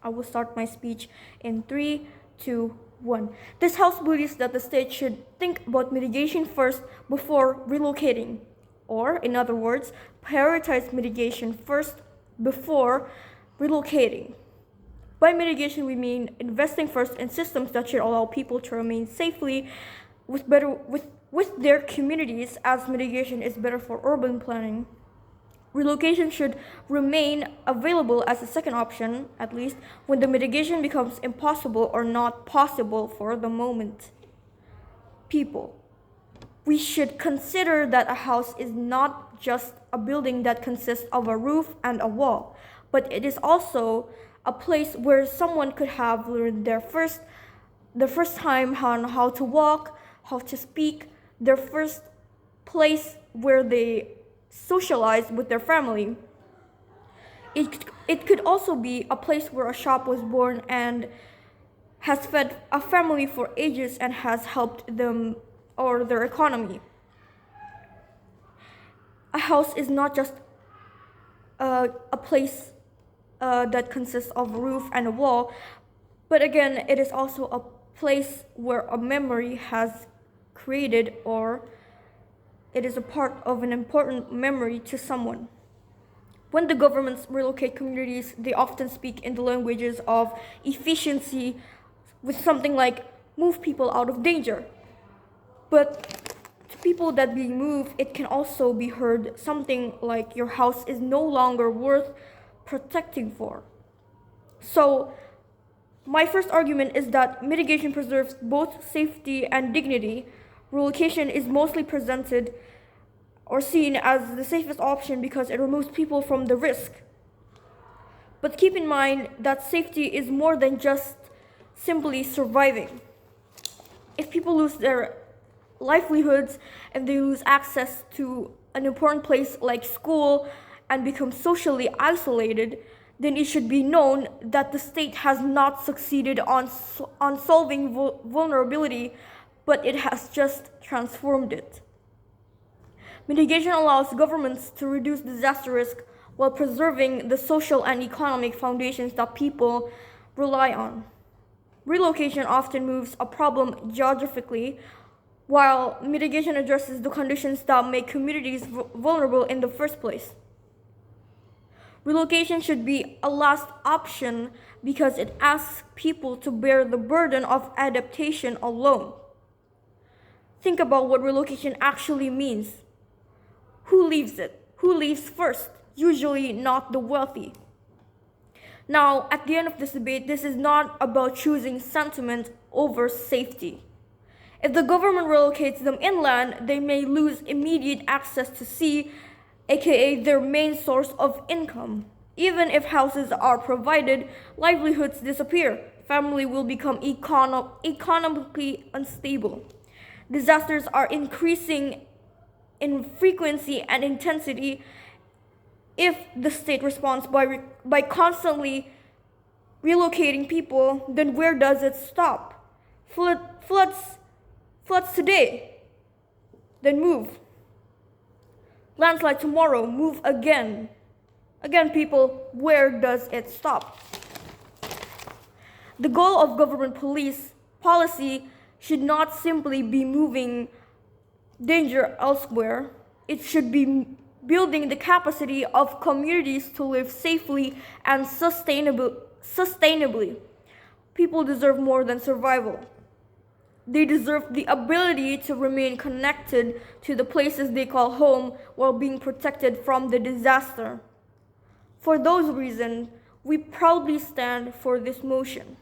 I will start my speech in 3, 2, 1. This house believes that the state should think about mitigation first before relocating. Or, in other words, prioritize mitigation first before relocating. By mitigation, we mean investing first in systems that should allow people to remain safely with their communities, as mitigation is better for urban planning. Relocation should remain available as a second option, at least when the mitigation becomes impossible or not possible for the moment. People. We should consider that a house is not just a building that consists of a roof and a wall, but it is also a place where someone could have learned the first time on how to walk, how to speak, their first place where they socialize with their family. It could also be a place where a shop was born and has fed a family for ages and has helped them or their economy. A house is not just a place that consists of a roof and a wall, but again, it is also a place where a memory has created, or it is a part of an important memory to someone. When the governments relocate communities, they often speak in the languages of efficiency with something like move people out of danger. But to people that being moved, it can also be heard something like your house is no longer worth protecting for. So my first argument is that mitigation preserves both safety and dignity. Relocation is mostly presented or seen as the safest option because it removes people from the risk. But keep in mind that safety is more than just simply surviving. If people lose their livelihoods and they lose access to an important place like school and become socially isolated, then it should be known that the state has not succeeded on solving vulnerability, but it has just transformed it. Mitigation allows governments to reduce disaster risk while preserving the social and economic foundations that people rely on. Relocation often moves a problem geographically, while mitigation addresses the conditions that make communities vulnerable in the first place. Relocation should be a last option because it asks people to bear the burden of adaptation alone. Think about what relocation actually means. Who leaves it? Who leaves first? Usually not the wealthy. Now, at the end of this debate, this is not about choosing sentiment over safety. If the government relocates them inland, they may lose immediate access to sea, aka their main source of income. Even if houses are provided, livelihoods disappear. Family will become economically unstable. Disasters are increasing in frequency and intensity if the state responds by constantly relocating people. Then where does it stop? Floods today, then move. Landslide tomorrow, move again. Again, people, where does it stop? The goal of government policy should not simply be moving danger elsewhere. It should be building the capacity of communities to live safely and sustainably. People deserve more than survival. They deserve the ability to remain connected to the places they call home while being protected from the disaster. For those reasons, we proudly stand for this motion.